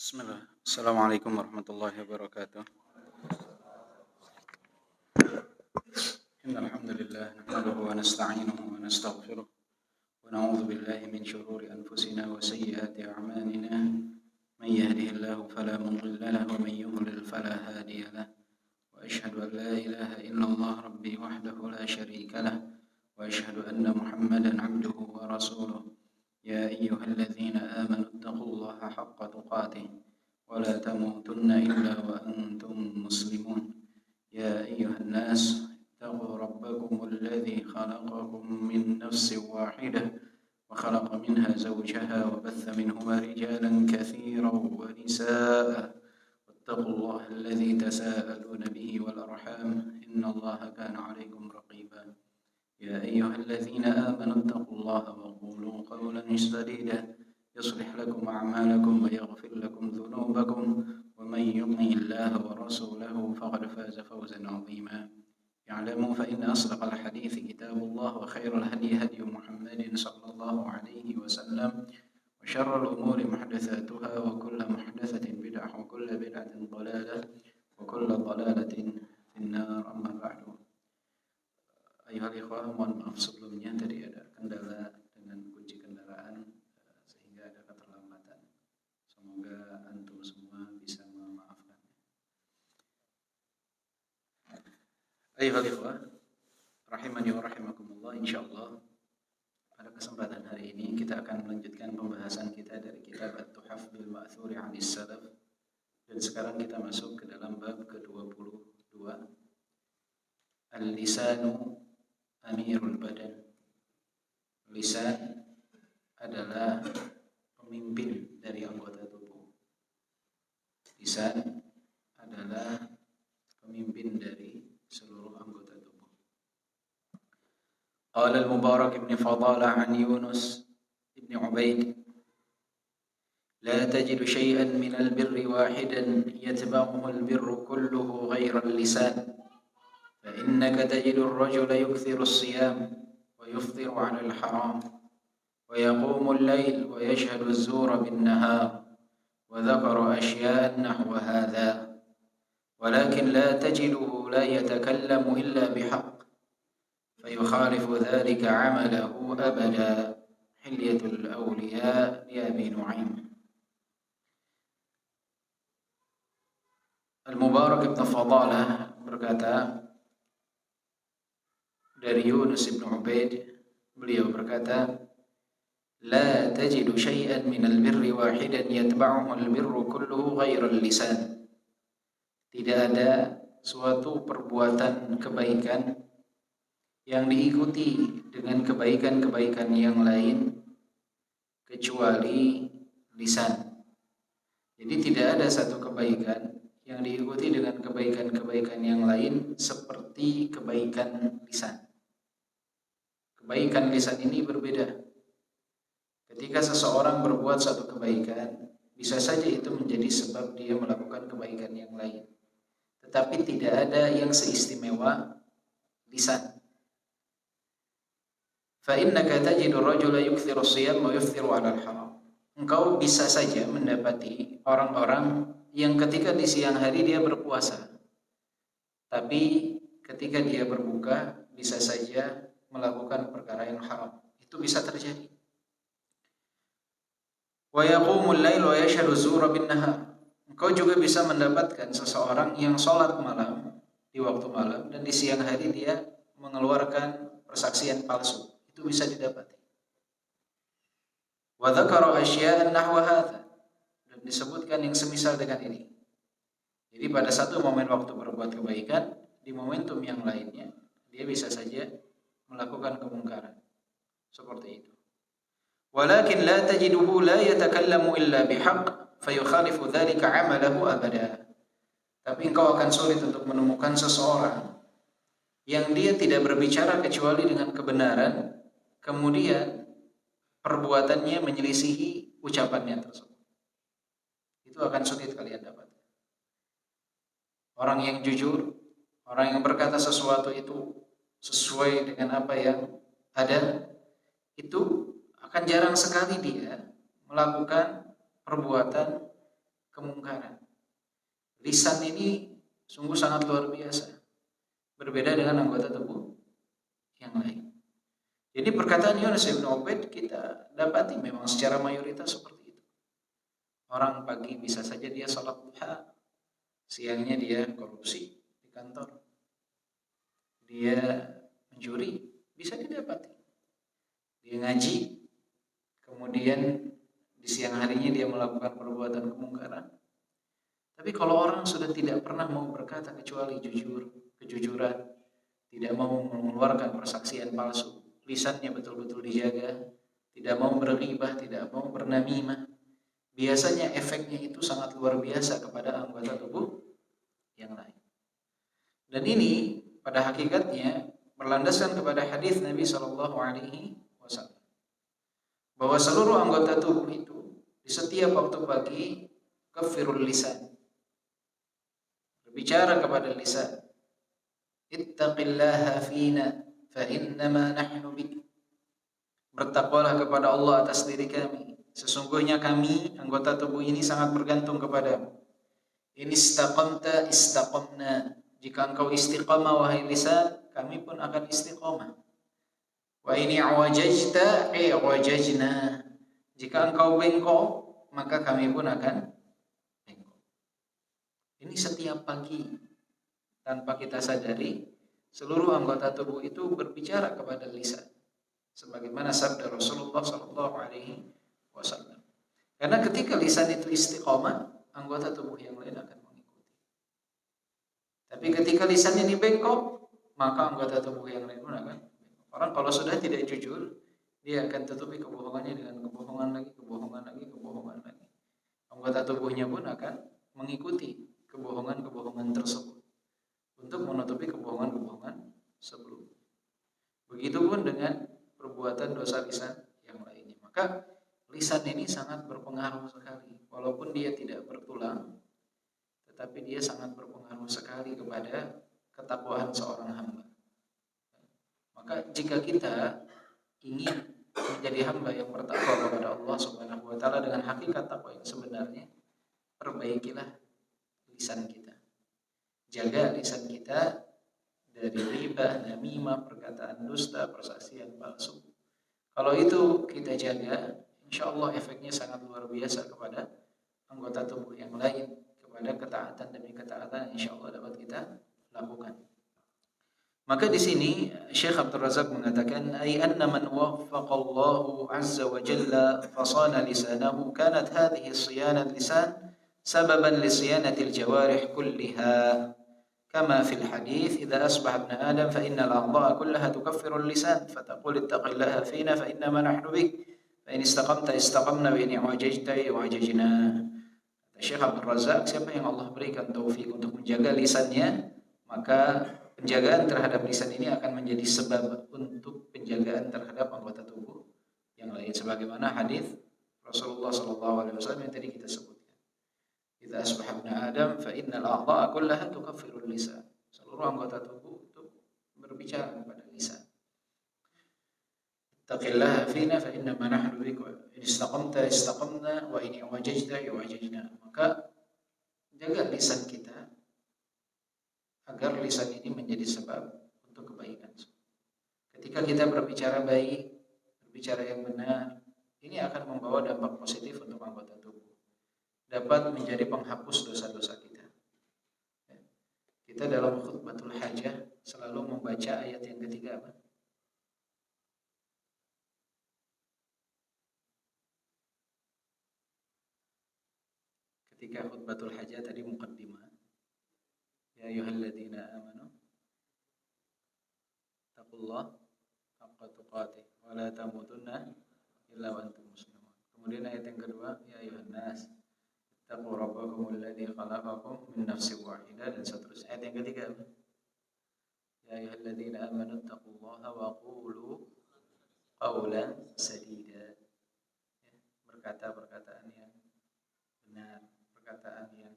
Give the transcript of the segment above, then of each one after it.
Bismillah. Assalamualaikum warahmatullahi wabarakatuh. Innal hamdalillah nahmaduhu wa nasta'inuhu wa nastaghfiruh wa na'udzu billahi min shururi anfusina wa sayyiati a'malina. Man yahdihillahu fala mudilla lahu wa man yudlil fala hadiya lahu. Wa asyhadu an la ilaha illallah rabbi wahdahu la syarika lah wa asyhadu anna Muhammadan 'abduhu wa rasuluh. Ya ayyuhalladzina amanu taqullaha haqqa tuqatih ولا تموتن إلا وأنتم مسلمون يا أيها الناس اتقوا ربكم الذي خلقكم من نفس واحدة وخلق منها زوجها وبث منهما رجالا كثيرا ونساء واتقوا الله الذي تساءلون به والأرحام إن الله كان عليكم رقيبا يا أيها الذين آمنوا اتقوا الله وقولوا قولا سديدا يصلح لكم أعمالكم ويغفر لكم ذنوبكم ومن يطع الله ورسوله فقد فاز فوزا عظيما يعلموا فإن أصدق الحديث كتاب الله وخير الهدي هدي محمد صلى الله عليه وسلم وشر الأمور محدثاتها وكل محدثة بدعة وكل بدعة ضلالة وكل ضلالة في النار أما بعد. Ayuhal ikhwah, mohon maaf sebelumnya tadi ada kendala dengan kunci kendaraan sehingga ada keterlambatan. Semoga antum semua bisa memaafkan. Ayuhal ikhwah, rahimani wa rahimakumullah, insyaallah pada kesempatan hari ini kita akan melanjutkan pembahasan kita dari kitab At-Tuhaf bil Ma'thuri 'anis Salaf, dan sekarang kita masuk ke dalam bab ke-22, Al-lisanu amirul badan. Lisan adalah pemimpin dari anggota tubuh. Lisan adalah pemimpin dari seluruh anggota tubuh. Qala al-Mubarak ibn Fadalah an Yunus ibn Ubaid, la tajidu syai'an min al-birri wahidan yatba'uhu al-birru kulluhu ghayra al-lisan. فإنك تجد الرجل يكثر الصيام ويفطر على الحرام ويقوم الليل ويشهد الزور بالنهار وذكر أشياء نحو هذا ولكن لا تجده لا يتكلم إلا بحق فيخالف ذلك عمله أبدا. حلية الأولياء لأبي نعيم. Al-Mubarak ibn Fadalah berkata dari Yunus ibn Ubaid, beliau berkata, la tajidu syai'an minal birri wahidan yatba'uhu al-birru kulluhu ghairal lisan. Tidak ada suatu perbuatan kebaikan yang diikuti dengan kebaikan-kebaikan yang lain kecuali lisan. Jadi tidak ada satu kebaikan yang diikuti dengan kebaikan-kebaikan yang lain seperti kebaikan lisan. Kebaikan lisan ini berbeda. Ketika seseorang berbuat satu kebaikan, bisa saja itu menjadi sebab dia melakukan kebaikan yang lain. Tetapi tidak ada yang seistimewa lisan. Fa innaka tajidu rajula yukthiru as-siyam wa yuftiru 'ala al-haram. Engkau bisa saja mendapati orang-orang yang ketika di siang hari dia berpuasa, tapi ketika dia berbuka bisa saja melakukan perkara yang haram. Itu bisa terjadi. Wa yaqumul lail wa yashhadu zura bin nahar. Engkau juga bisa mendapatkan seseorang yang sholat malam di waktu malam dan di siang hari dia mengeluarkan persaksian palsu. Itu bisa didapati. Wa dzakara asya'an nahwa hadza. Dan disebutkan yang semisal dengan ini. Jadi pada satu momen waktu berbuat kebaikan, di momentum yang lainnya dia bisa saja melakukan kemungkaran. Seperti itu. Walakin la tajiduhu la yatakallamu illa bihaq fayukhalifu dzalika 'amalahu abada. Tapi engkau akan sulit untuk menemukan seseorang yang dia tidak berbicara kecuali dengan kebenaran, kemudian perbuatannya menyelisihi ucapannya tersebut. Itu akan sulit kalian dapat. Orang yang jujur, orang yang berkata sesuatu itu sesuai dengan apa yang ada, itu akan jarang sekali dia melakukan perbuatan kemungkaran. Lisan ini sungguh sangat luar biasa, berbeda dengan anggota tubuh yang lain. Jadi perkataan Yunus bin Ubaid kita dapati memang secara mayoritas seperti itu. Orang pagi bisa saja dia salat duha, siangnya dia korupsi di kantor, dia mencuri, bisa didapati. Dia ngaji, kemudian di siang harinya dia melakukan perbuatan kemungkaran. Tapi kalau orang sudah tidak pernah mau berkata kecuali kejujuran, tidak mau mengeluarkan persaksian palsu, lisannya betul-betul dijaga, tidak mau berghibah, tidak mau bernamimah, biasanya efeknya itu sangat luar biasa kepada anggota tubuh yang lain. Dan ini pada hakikatnya berlandaskan kepada hadis Nabi Shallallahu Alaihi Wasallam bahwa seluruh anggota tubuh itu di setiap waktu pagi kafirul lisan, berbicara kepada lisan, ittaqillaha fina fa innama nahnu bik, bertakwalah kepada Allah atas diri kami, sesungguhnya kami anggota tubuh ini sangat bergantung kepadamu. In istaqamta istaqamna, jika engkau istiqamah wahai lisan, kami pun akan istiqamah. Wa in i'wajajta i'wajajna, jika engkau bengkok maka kami pun akan bengkok. Ini setiap pagi tanpa kita sadari seluruh anggota tubuh itu berbicara kepada lisan, sebagaimana sabda Rasulullah Shallallahu Alaihi Wasallam. Karena ketika lisan itu istiqamah, anggota tubuh yang lain akan mengikuti. Tapi ketika lisannya dibengkok, maka anggota tubuh yang lain pun akan bengkok. Orang kalau sudah tidak jujur, dia akan tutupi kebohongannya dengan kebohongan lagi, kebohongan lagi, kebohongan lagi. Anggota tubuhnya pun akan mengikuti kebohongan-kebohongan tersebut untuk menutupi kebohongan-kebohongan sebelumnya. Begitupun dengan perbuatan dosa lisan yang lainnya. Maka lisan ini sangat berpengaruh sekali. Walaupun dia tidak bertulang, tetapi dia sangat berpengaruh sekali kepada ketakwaan seorang hamba. Maka jika kita ingin menjadi hamba yang bertakwa kepada Allah Subhanahu wa taala dengan hakikat takwa yang sebenarnya, perbaikilah lisan kita. Jaga lisan kita dari riba, namimah, perkataan dusta, persaksian palsu. Kalau itu kita jaga, insya Allah efeknya sangat luar biasa kepada anggota tubuh yang lain, kepada ketaatan demi ketaatan insya Allah dapat kita lakukan. Maka di sini Syekh Abdul Razak mengatakan, ay anna man waffaqallahu azza wa jalla fasana lisanahu kanat hadhihi siyanat lisan sababan li siyanatil jawarih kulliha. كما في الحديث إذا أصبح ابن آدم فإن الأعضاء كلها تكفر اللسان فتقول اتق الله فينا فإنما نحن بك فإن استقمت استقمنا وإن اعوججت اعوججنا. Syekh Abdul Razak, siapa yang Allah berikan taufik untuk menjaga lisannya, maka penjagaan terhadap lisan ini akan menjadi sebab untuk penjagaan terhadap anggota tubuh yang lain, sebagaimana hadis Rasulullah SAW yang tadi kita sebut. Idza asbaha ibnu Adam fa innal a'dha'a kullaha tukaffirul lisan. Seluruh anggota tubuh itu berbicara kepada lisan. Ittaqillaha fina fa innama nahnu bika. In istaqamta istaqamna wa in i'wajajta i'wajajna. Maka jaga lisan kita agar lisan ini menjadi sebab untuk kebaikan. Ketika kita berbicara baik, berbicara yang benar, ini akan membawa dampak positif untuk anggota tubuh. Dapat menjadi penghapus dosa-dosa kita. Kita dalam khutbatul hajah selalu membaca ayat yang ketiga apa? Ketika khutbatul hajah tadi muqaddimah, ya ayyuhalladzina amanu taqullah haqqa tuqatih wa la tamutunna illa wa antum muslimun. Kemudian ayat yang kedua, ya ayyuhan nas taqu rabbakumul ladzi khalaqakum min nafsin wahidah, dan seterusnya. Ayat yang ketiga, ya ayyuhalladzina amanu taqullaha wa qulu qawlan sadida. Berkata perkataan yang benar, perkataan yang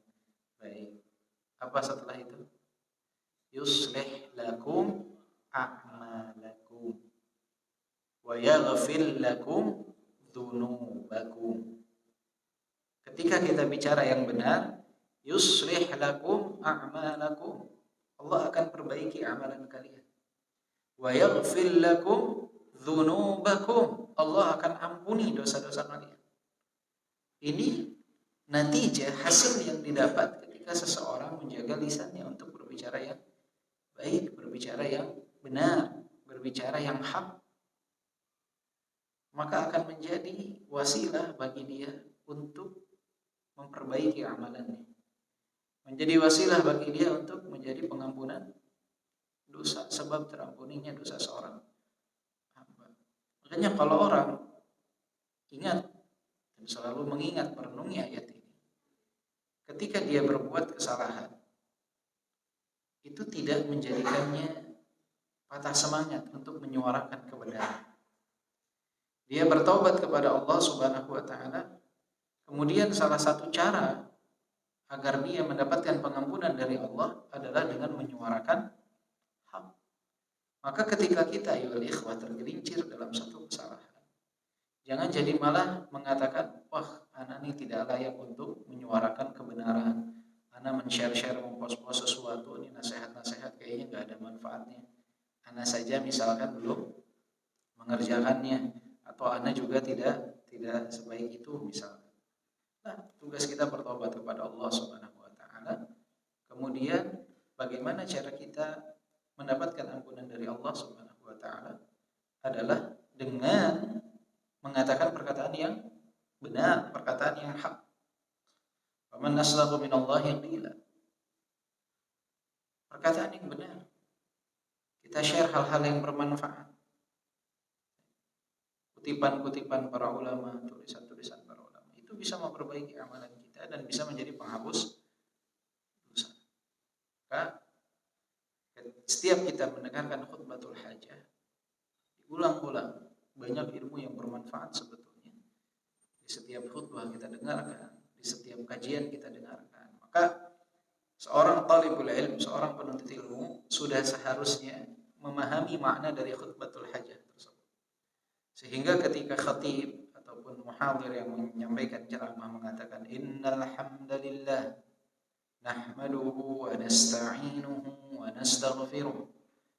baik. Apa setelah itu? Yuslih lakum a'malakum wa yaghfir lakum dzunubakum. Ketika kita bicara yang benar, yuslih lakum a'malakum. Allah akan perbaiki amalan kalian. Wa yaghfir lakum dzunubakum. Allah akan ampuni dosa-dosa kalian. Ini natijah hasil yang didapat ketika seseorang menjaga lisannya untuk berbicara yang baik, berbicara yang benar, berbicara yang hak. Maka akan menjadi wasilah bagi dia untuk memperbaiki amalannya. Menjadi wasilah bagi dia untuk menjadi pengampunan dosa, sebab terampuninya dosa seorang hamba. Makanya kalau orang ingat dan selalu mengingat, merenungi ayat ini, ketika dia berbuat kesalahan, itu tidak menjadikannya patah semangat untuk menyuarakan kebenaran. Dia bertaubat kepada Allah Subhanahu wa taala. Kemudian salah satu cara agar dia mendapatkan pengampunan dari Allah adalah dengan menyuarakan hak. Maka ketika kita ayyuhal ikhwah tergelincir dalam satu kesalahan, jangan jadi malah mengatakan, wah, ana ini tidak layak untuk menyuarakan kebenaran. Ana men-share-share, mempost-post sesuatu, ini nasihat-nasihat kayaknya nggak ada manfaatnya. Ana saja misalkan belum mengerjakannya, atau ana juga tidak sebaik itu misalkan. Nah, tugas kita bertobat kepada Allah Subhanahu wa taala. Kemudian bagaimana cara kita mendapatkan ampunan dari Allah Subhanahu wa taala adalah dengan mengatakan perkataan yang benar, perkataan yang hak. Faman asdaqu minallahi qila. Perkataan yang benar. Kita share hal-hal yang bermanfaat. Kutipan-kutipan para ulama, tulisan-tulisan para ulama itu bisa memperbaiki amalan kita dan bisa menjadi penghapus dosa. Maka setiap kita mendengarkan khutbatul hajah, diulang-ulang, banyak ilmu yang bermanfaat sebetulnya. Di setiap khutbah kita dengarkan, di setiap kajian kita dengarkan. Maka seorang talibul ilm, seorang penuntut ilmu sudah seharusnya memahami makna dari khutbatul hajah tersebut. Sehingga ketika khatib ataupun muhadir yang menyampaikan ceramah mengatakan innal hamdalillah nahmaduhu wa nasta'inuhu wa nastaghfiruh.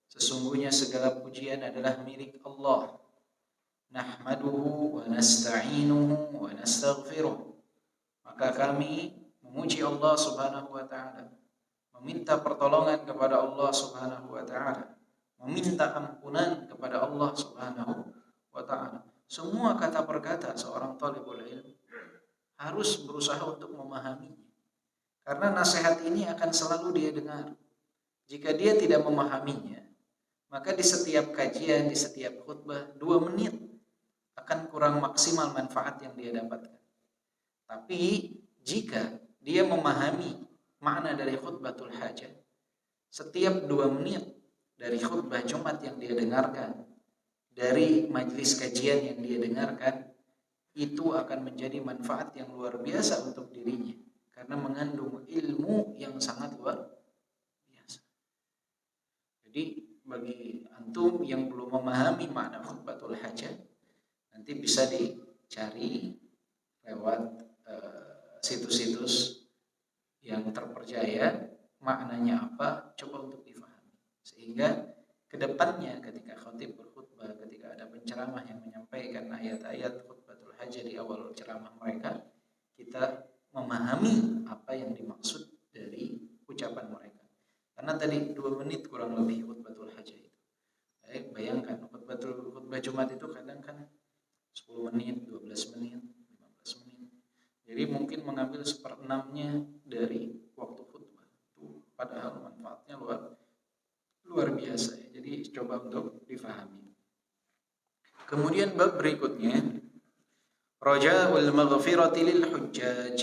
Sesungguhnya segala pujian adalah milik Allah. Nahmaduhu wa nasta'inuhu wa nastaghfiruh. Maka kami memuji Allah Subhanahu wa taala, meminta pertolongan kepada Allah Subhanahu wa taala, meminta ampunan kepada Allah Subhanahu wa ta'ala. Semua kata per kata seorang talibul ilm harus berusaha untuk memahaminya. Karena nasihat ini akan selalu dia dengar. Jika dia tidak memahaminya, maka di setiap kajian, di setiap khutbah 2 menit akan kurang maksimal manfaat yang dia dapatkan. Tapi jika dia memahami makna dari khutbatul hajah, setiap 2 menit dari khutbah Jumat yang dia dengarkan, dari majelis kajian yang dia dengarkan, itu akan menjadi manfaat yang luar biasa untuk dirinya karena mengandung ilmu yang sangat luar biasa. Jadi bagi antum yang belum memahami makna khutbatul hajah, nanti bisa dicari lewat situs-situs yang terpercaya maknanya apa, coba untuk difahami. Sehingga kedepannya ketika khatib berkhutbah, ketika ada penceramah yang menyampaikan ayat-ayat khutbatul hajah di awal ceramah mereka, kita memahami apa yang dimaksud dari ucapan mereka. Karena tadi 2 menit kurang lebih khutbatul hajah itu. Bayangkan khutbah Jumat itu kadang kan 10 menit, 12 menit, 15 menit. Jadi mungkin mengambil 1/6-nya dari waktu khutbah. Itu padahal manfaatnya luar biasa ya. Jadi coba untuk difahami. Kemudian bab berikutnya, raja'ul maghfirati lil hujjaj.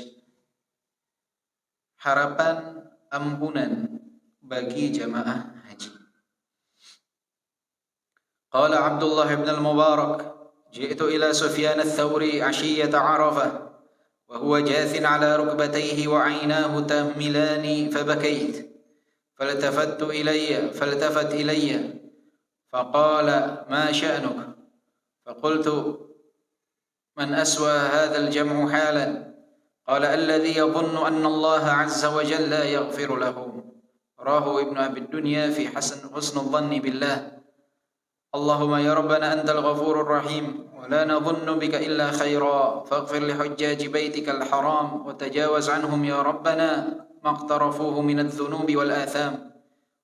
Harapan ampunan bagi jamaah haji. Qala Abdullah ibn al-Mubarak, ji'tu ila Sufyan ats-Tsauri 'ashiyata 'Arafah wa huwa jathin 'ala rukbatayhi wa 'aynahu tahmilani fabakayt. فالتفت إلي فقال ما شأنك فقلت من أسوأ هذا الجمع حالا Qala alladhi yadhunnu anna Allah 'azza wa jalla yaghfir lahu. Rawahu Ibnu Abi Dunya fi husnul dhanni billah. Allahumma ya Rabbana antal ghafurur rahim wa la nadhunnu bika illa khaira faghfir li hujjaji baitikal haram wa tajawaz anhum ya Rabbana maqtarafuhu minadh dhunubi wal atham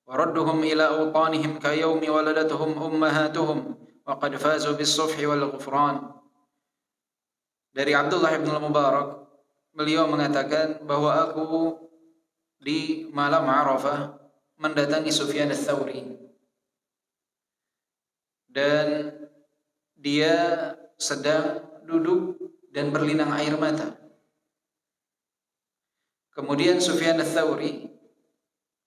wa radduhum ila awtanihim ka yawmi waladatuhum ummahatuhum wa qad fazu bis sufhi wal ghufran. Dari Abdullah bin Mubarak, beliau mengatakan bahwa aku di malam Arafah mendatangi Sufyan ats-Tsauri dan dia sedang duduk dan berlinang air mata. Kemudian Sufyan ats-Tsauri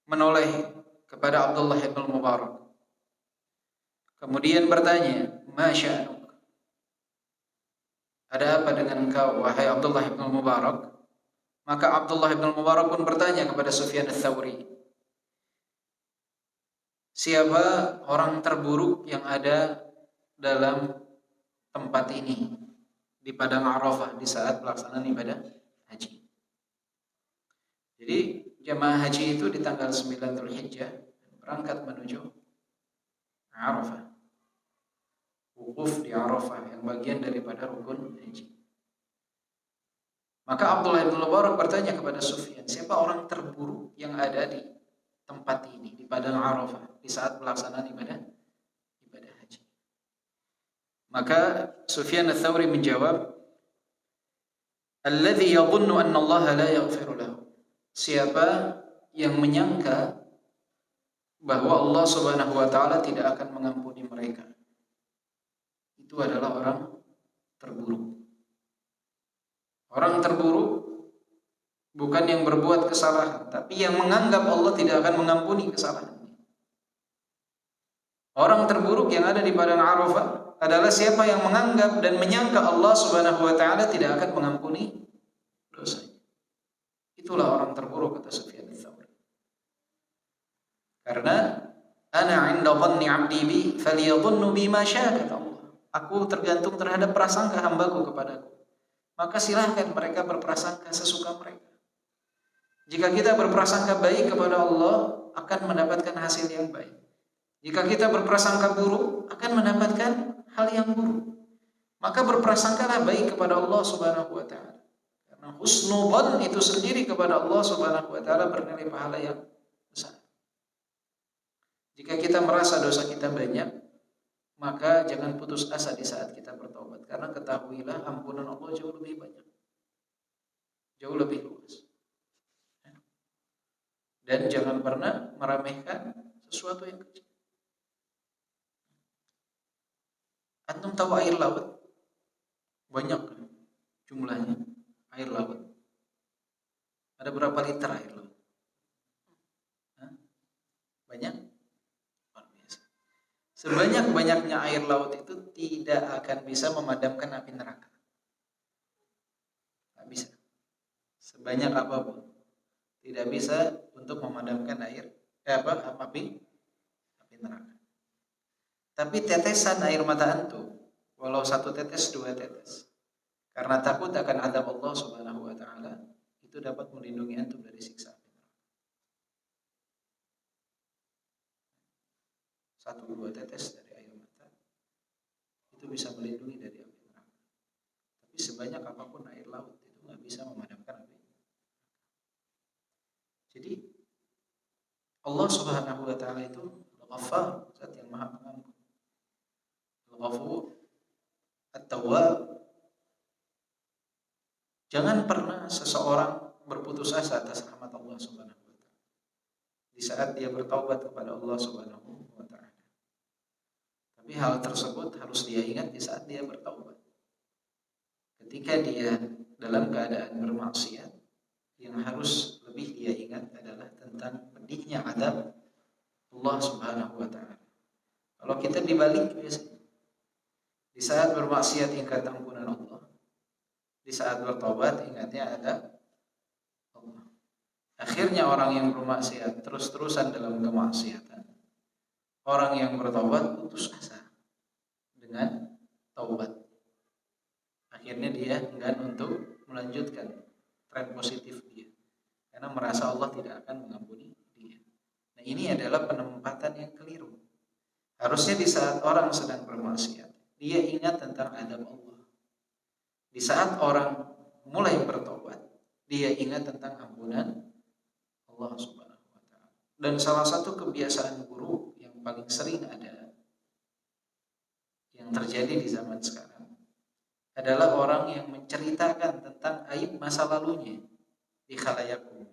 menoleh kepada Abdullah bin Mubarak. Kemudian bertanya, "Ma sya'nuk?" Ada apa dengan engkau, wahai Abdullah bin Mubarak? Maka Abdullah bin Mubarak pun bertanya kepada Sufyan ats-Tsauri, siapa orang terburuk yang ada dalam tempat ini di padang Arafah di saat pelaksanaan ibadah haji? Jadi jemaah haji itu di tanggal 9 Dzulhijjah berangkat menuju Arafah. Wukuf di Arafah yang bagian daripada rukun haji. Maka Abdullah bin Mubarak bertanya kepada Sufyan, siapa orang terburuk yang ada di tempat ini di padang Arafah di saat pelaksanaan ibadah haji? Maka Sufyan ats-Tsauri menjawab, alladzi yadhunnu anna Allah la yaghfiru lahu. Siapa yang menyangka bahwa Allah Subhanahu wa taala tidak akan mengampuni mereka, itu adalah orang terburuk. Orang terburuk bukan yang berbuat kesalahan, tapi yang menganggap Allah tidak akan mengampuni kesalahannya. Orang terburuk yang ada di padang Arafah adalah siapa yang menganggap dan menyangka Allah Subhanahu wa taala tidak akan mengampuni dosanya. Itulah orang terburuk, kata Sufyan ats-Tsauri. Karena ana 'inda dhanni 'abdi bi falyadhunnu bima syaa, kata Allah. Aku tergantung terhadap prasangka hambaku kepadaku. Maka silahkan mereka berprasangka sesuka mereka. Jika kita berprasangka baik kepada Allah, akan mendapatkan hasil yang baik. Jika kita berprasangka buruk, akan mendapatkan hal yang buruk. Maka berprasangkalah baik kepada Allah Subhanahu wa taala. Karena husnudzan itu sendiri kepada Allah Subhanahu wa taala bernilai pahala yang besar. Jika kita merasa dosa kita banyak, maka jangan putus asa di saat kita bertobat, karena ketahuilah ampunan Allah jauh lebih banyak, jauh lebih luas. Dan jangan pernah meremehkan sesuatu yang kecil. Antum tahu air laut? Banyak jumlahnya air laut. Ada berapa liter air laut? Banyak? Sebanyak-banyaknya air laut itu tidak akan bisa memadamkan api neraka. Tidak bisa. Sebanyak apapun, tidak bisa untuk memadamkan api neraka. Tapi tetesan air mata antum, walau 1 tetes, 2 tetes, karena takut akan azab Allah Subhanahu wa taala, itu dapat melindungi antum dari siksa api neraka. 1-2 tetes dari air mata itu bisa melindungi dari api neraka. Tapi sebanyak apapun air laut itu nggak bisa memadamkan api. Jadi Allah Subhanahu wa taala itu Al-Ghaffar, Zat yang Maha Pengampun. Al-Ghafur, At-Tawwab. Jangan pernah seseorang berputus asa atas rahmat Allah Subhanahu wa taala di saat dia bertaubat kepada Allah Subhanahu wa taala. Tapi hal tersebut harus dia ingat di saat dia bertaubat. Ketika dia dalam keadaan bermaksiat, yang harus lebih dia ingat adalah tentang pedihnya azab Allah Subhanahu wa taala. Kalau kita dibalik biasanya, di saat bermaksiat ingat ampunan Allah, di saat bertobat ingatnya ada Allah. Akhirnya orang yang bermaksiat terus-terusan dalam kemaksiatan, orang yang bertobat putus asa dengan taubat. Akhirnya dia enggan untuk melanjutkan tren positif dia, karena merasa Allah tidak akan mengampuni dia. Nah, ini adalah penempatan yang keliru. Harusnya di saat orang sedang bermaksiat, dia ingat tentang adab Allah. Di saat orang mulai bertobat, dia ingat tentang ampunan Allah Subhanahu wa taala. Dan salah satu kebiasaan buruk yang paling sering ada yang terjadi di zaman sekarang adalah orang yang menceritakan tentang aib masa lalunya di khalayak umum.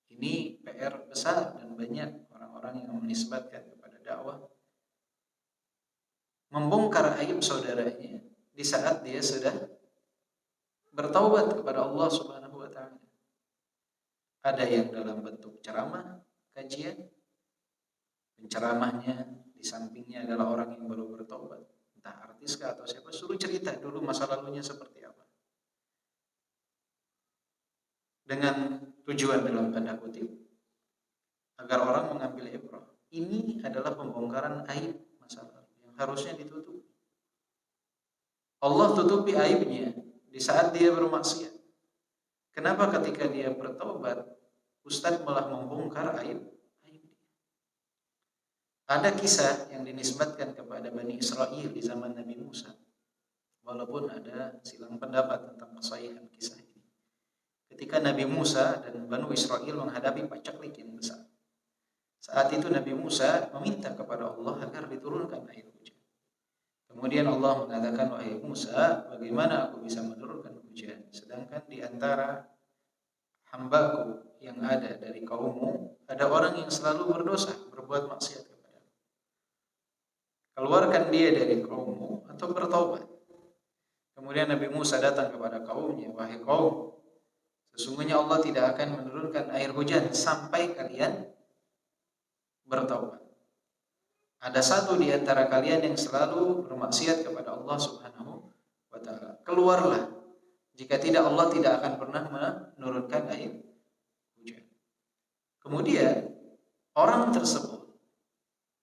Ini PR besar dan banyak orang-orang yang menisbatkan kepada dakwah membongkar aib saudaranya di saat dia sudah bertaubat kepada Allah Subhanahu wa taala. Ada yang dalam bentuk ceramah, kajian, penceramahnya di sampingnya adalah orang yang baru bertaubat, entah artis kah atau siapa, suruh cerita dulu masa lalunya seperti apa. Dengan tujuan dalam tanda kutip agar orang mengambil ibrah. Ini adalah pembongkaran aib masa lalu yang harusnya ditutupi. Allah tutupi aibnya di saat dia bermaksiat. Kenapa ketika dia bertobat, Ustadz malah membongkar aib? Ada kisah yang dinisbatkan kepada Bani Israel di zaman Nabi Musa. Walaupun ada silang pendapat tentang kesahihan kisah ini. Ketika Nabi Musa dan Bani Israel menghadapi pacaklik yang besar. Saat itu Nabi Musa meminta kepada Allah agar diturunkan air hujan. Kemudian Allah mengatakan, wahai Musa, bagaimana aku bisa menurunkan hujan? Sedangkan di antara hambaku yang ada dari kaummu, ada orang yang selalu berdosa, berbuat maksiat. Keluarkan dia dari kaummu atau bertaubat. Kemudian Nabi Musa datang kepada kaumnya, wahai kaum, sesungguhnya Allah tidak akan menurunkan air hujan sampai kalian bertaubat. Ada satu di antara kalian yang selalu bermaksiat kepada Allah Subhanahu wa taala. Keluarlah. Jika tidak, Allah tidak akan pernah menurunkan air hujan. Kemudian orang tersebut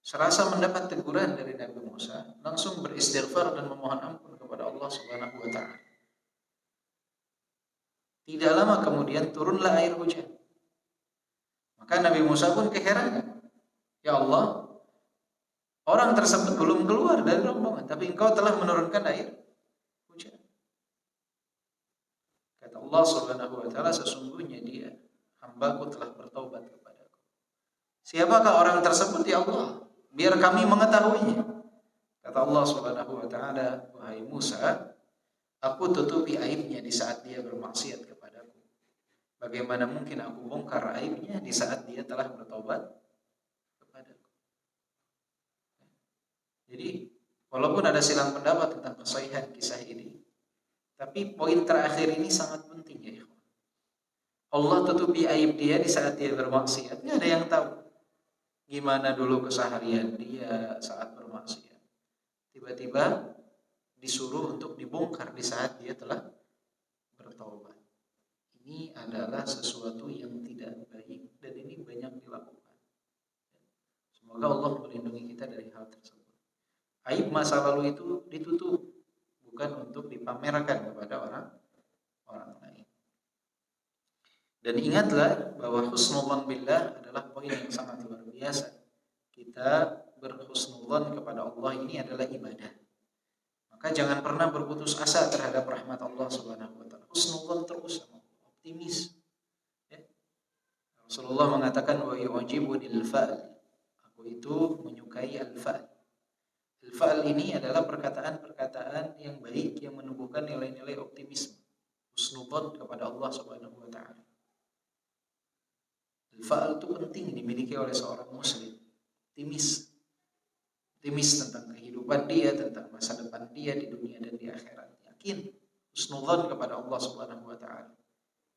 serasa mendapat teguran dari Nabi Musa, langsung beristighfar dan memohon ampun kepada Allah Subhanahu wa taala. Tidak lama kemudian turunlah air hujan. Maka Nabi Musa pun keheranan. Ya Allah, orang tersebut belum keluar dari rombongan, tapi Engkau telah menurunkan air hujan. Kata Allah Subhanahu wa taala, sesungguhnya dia hambaku telah bertaubat kepadaku. Siapakah orang tersebut? Ya Allah, biar kami mengetahuinya. Kata Allah Subhanahu wa taala, wahai Musa, aku tutupi aibnya di saat dia bermaksiat kepadaku. Bagaimana mungkin aku bongkar aibnya di saat dia telah bertobat kepadaku? Jadi, walaupun ada silang pendapat tentang kesahihan kisah ini, tapi poin terakhir ini sangat penting ya ikhwan. Allah tutupi aib dia di saat dia bermaksiat. Tidak ada yang tahu gimana dulu keseharian dia saat bermaksiat. Tiba-tiba disuruh untuk dibongkar di saat dia telah bertaubat. Ini adalah sesuatu yang tidak baik dan ini banyak dilakukan. Semoga Allah melindungi kita dari hal tersebut. Aib masa lalu itu ditutup, bukan untuk dipamerkan kepada orang lain. Dan ingatlah bahwa husnudzan billah adalah poin yang sangat luar biasa. Kita berhusnudzan kepada Allah ini adalah ibadah. Maka jangan pernah berputus asa terhadap rahmat Allah Subhanahu wa taala. Husnudzan terus, optimis. Ya. Rasulullah mengatakan wa yu'jibunil fa'l. Aku itu menyukai al-fa'l. Al-fa'l ini adalah perkataan-perkataan yang baik yang menumbuhkan nilai-nilai optimisme. Husnudzan kepada Allah Subhanahu wa taala. Al-fa'al itu penting dimiliki oleh seorang muslim. Optimis tentang kehidupan dia, tentang masa depan dia di dunia dan di akhirat. Yakin, husnudzan kepada Allah Subhanahu wa taala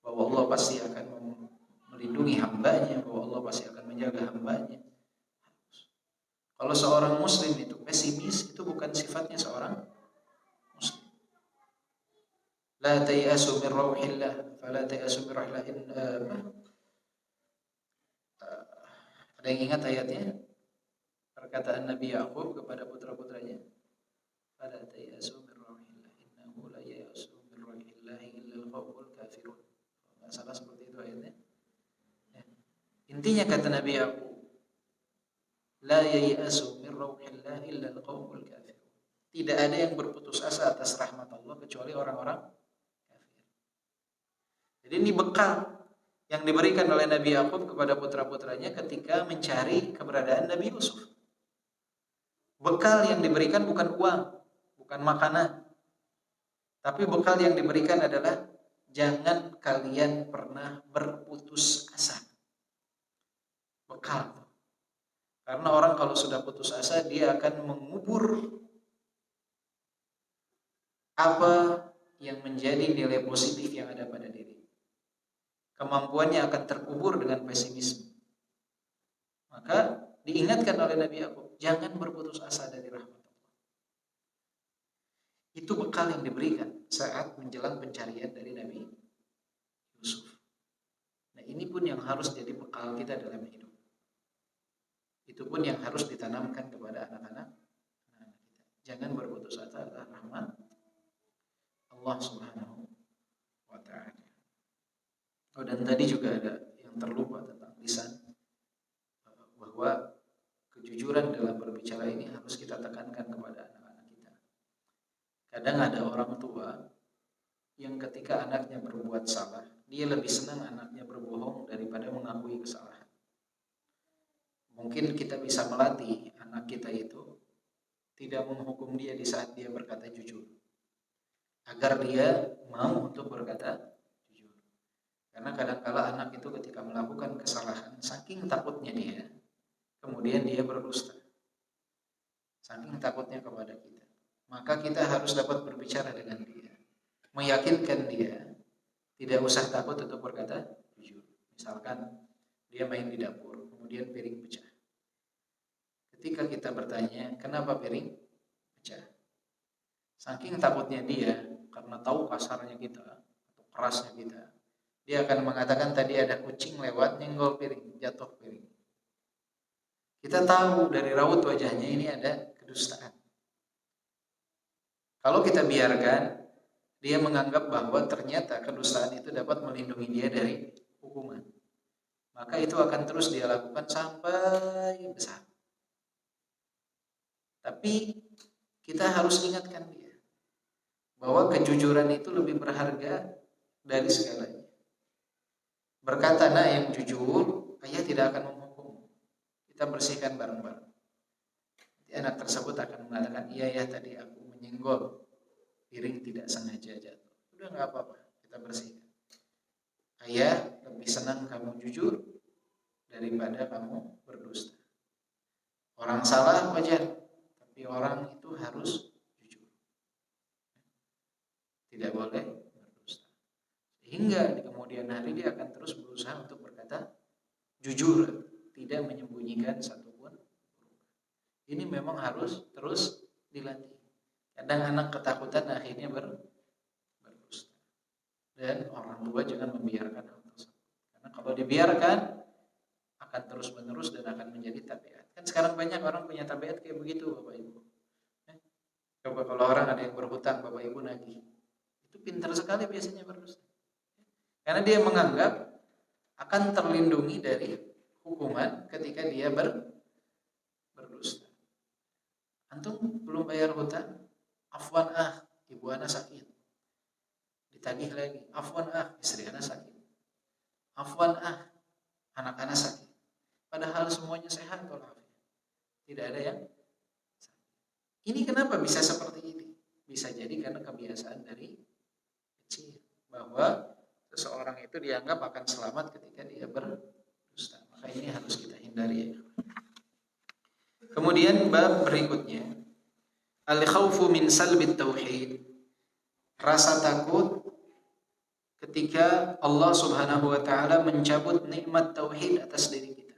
bahwa Allah pasti akan melindungi hambanya, bahwa Allah pasti akan menjaga hambanya. Kalau seorang muslim itu pesimis, itu bukan sifatnya seorang muslim. La tayasu min rauhillah, fala tayasu min rauhillah. Ada yang ingat ayatnya? Perkataan Nabi Yaqub kepada putra-putranya, "Fala tayasu min rauhillah, innahu la yayasu min rauhillah illa al-qaumul kafirun." nggak salah seperti itu ayatnya. Ya. Intinya kata Nabi Yaqub, la yai'asu min rauhillah illa al-qaumul kafir. Tidak ada yang berputus asa atas rahmat Allah kecuali orang-orang kafir. Jadi ini bekal yang diberikan oleh Nabi Yaqub kepada putra-putranya ketika mencari keberadaan Nabi Yusuf. Bekal yang diberikan bukan uang, bukan makanan. Tapi bekal yang diberikan adalah jangan kalian pernah berputus asa. Bekal. Karena orang kalau sudah putus asa, dia akan mengubur apa yang menjadi nilai positif yang ada pada diri. Kemampuannya akan terkubur dengan pesimisme. Maka diingatkan oleh Nabi Yaqub, jangan berputus asa dari rahmat Allah. Itu bekal yang diberikan saat menjelang pencarian dari Nabi Yusuf. Nah, ini pun yang harus jadi bekal kita dalam hidup. Itu pun yang harus ditanamkan kepada anak-anak kita. Jangan berputus asa atas rahmat Allah Subhanahu wa ta'ala. Oh, dan tadi juga ada yang terlupa tentang lisan, bahwa kejujuran dalam berbicara ini harus kita tekankan kepada anak-anak kita. Kadang ada orang tua yang ketika anaknya berbuat salah, dia lebih senang anaknya berbohong daripada mengakui kesalahan. Mungkin kita bisa melatih anak kita itu tidak menghukum dia di saat dia berkata jujur, agar dia mau untuk berkata jujur. Karena kadang-kala anak itu ketika melakukan kesalahan, saking takutnya dia, kemudian dia berdusta. Saking takutnya kepada kita, maka kita harus dapat berbicara dengan dia, meyakinkan dia tidak usah takut untuk berkata jujur. Misalkan dia main di dapur, kemudian piring pecah. Ketika kita bertanya, kenapa piring pecah? Saking takutnya dia, karena tahu kasarnya kita atau kerasnya kita, dia akan mengatakan tadi ada kucing lewat nyenggol piring, jatuh piring. Kita tahu dari raut wajahnya ini ada kedustaan. Kalau kita biarkan, dia menganggap bahwa ternyata kedustaan itu dapat melindungi dia dari hukuman, maka itu akan terus dia lakukan sampai besar. Tapi kita harus ingatkan dia bahwa kejujuran itu lebih berharga dari segalanya. Berkata nak yang jujur, ayah tidak akan menghukum. Kita bersihkan bareng-bareng. Nanti anak tersebut akan mengatakan, iya ya tadi aku menyenggol piring tidak sengaja jatuh. Udah nggak apa-apa, kita bersihkan. Ayah lebih senang kamu jujur daripada kamu berdusta. Orang salah wajar, tapi orang itu harus jujur. Tidak boleh berdusta. Sehingga di kemudian hari dia akan terus berusaha untuk berkata jujur, tidak menyembunyikan satupun. Ini memang harus terus dilatih. Kadang anak ketakutan akhirnya berdusta. Dan orang tua jangan membiarkan hal tersebut. Karena kalau dibiarkan akan terus menerus dan akan menjadi tabiat. Kan sekarang banyak orang punya tabiat kayak begitu Bapak Ibu. Coba kalau orang ada yang berhutang Bapak Ibu nagih, itu pintar sekali biasanya berdusta. Karena dia menganggap akan terlindungi dari hukuman ketika dia berdusta. Antum belum bayar hutang, afwan ibu ana sakit. Ditagih lagi, afwan istri ana sakit. Afwan anak ana sakit. Padahal semuanya sehat walafiat. Tidak ada yang sakit. Ini kenapa bisa seperti ini? Bisa jadi karena kebiasaan dari kecil, bahwa seseorang itu dianggap akan selamat ketika dia berdusta. Maka ini harus kita hindari. Kemudian bab berikutnya, al-khawfu min salbit tauhid. Rasa takut ketika Allah Subhanahu wa taala mencabut nikmat tauhid atas diri kita.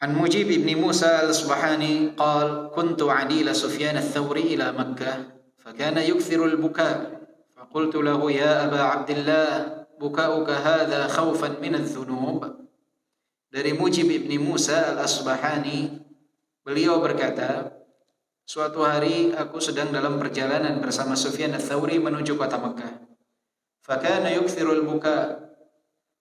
An Mujib ibn Musa al-Asbahani qala kuntu adila Sufyan al-Thawri ila Makkah fakana yukthiru al-buka faqultu lahu ya Aba Abdillah bukauka hadha khawfan min adh-dhunub. Dari Mujib ibn Musa al-Asbahani, beliau berkata, suatu hari aku sedang dalam perjalanan bersama Sufyan al-Thawri menuju kota Makkah. Fakana yukthirul buka.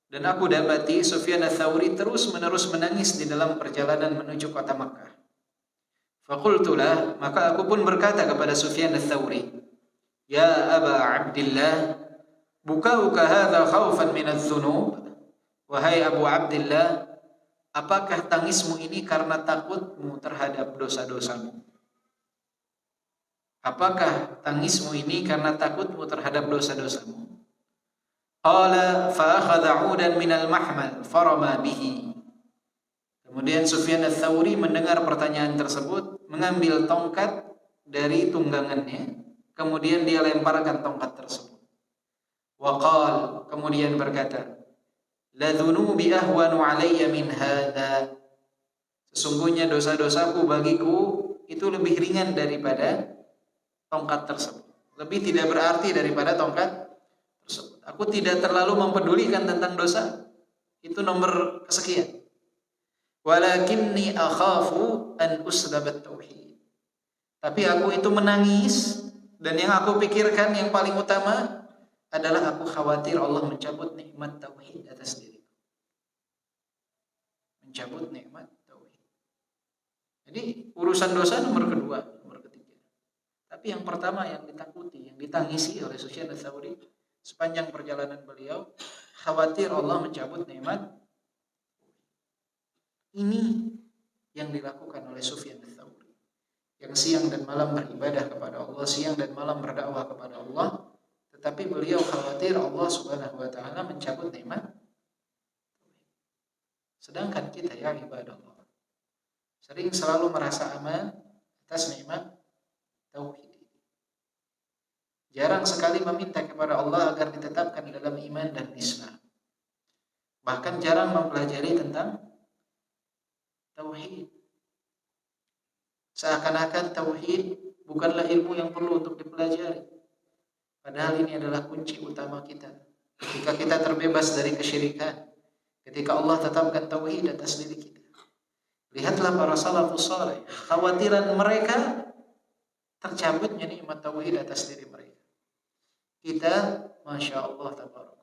Dan aku dapati Sufyan ats-Tsauri terus-menerus menangis di dalam perjalanan menuju kota Makkah. Faqultulah, maka aku pun berkata kepada Sufyan ats-Tsauri, "Ya Aba Abdillah, bukauka hadza khaufan min adz-dzunub?" Wahai Abu Abdillah, apakah tangismu ini karena takutmu terhadap dosa-dosamu? Apakah tangismu ini karena takutmu terhadap dosa-dosamu? Qala fa akhadha 'udan minal mahmal farama bihi. Kemudian Sufyan ats-Tsauri mendengar pertanyaan tersebut, mengambil tongkat dari tunggangannya, kemudian dia lemparkan tongkat tersebut. Wa qala, kemudian berkata, la dzunubi ahwanu 'alayya min hadza. Sesungguhnya dosa-dosaku bagiku itu lebih ringan daripada tongkat tersebut. Lebih tidak berarti daripada tongkat tersebut. Aku tidak terlalu mempedulikan tentang dosa. Itu nomor kesekian. Walakinni akhafu an usdabat tauhid. Tapi aku itu menangis, dan yang aku pikirkan yang paling utama adalah aku khawatir Allah mencabut nikmat tauhid atas diriku. Mencabut nikmat tauhid. Jadi urusan dosa nomor kedua, nomor ketiga. Tapi yang pertama yang ditakuti, yang ditangisi oleh Sufyan ats-Tsauri sepanjang perjalanan beliau, khawatir Allah mencabut nikmat. Ini yang dilakukan oleh Sufyan ats-Tsauri, yang siang dan malam beribadah kepada Allah, siang dan malam berdakwah kepada Allah, tetapi beliau khawatir Allah Subhanahu wa taala mencabut nikmat. Sedangkan kita ya ibadah Allah sering selalu merasa aman atas nikmat tauhid. Jarang sekali meminta kepada Allah agar ditetapkan dalam iman dan Islam. Bahkan jarang mempelajari tentang tauhid. Seakan-akan tauhid bukanlah ilmu yang perlu untuk dipelajari. Padahal ini adalah kunci utama kita. Ketika kita terbebas dari kesyirikan, ketika Allah tetapkan tauhid atas diri kita. Lihatlah para salafus saleh, khawatiran mereka tercabutnya nikmat tauhid atas diri mereka. Kita, masya Allah, tabarak,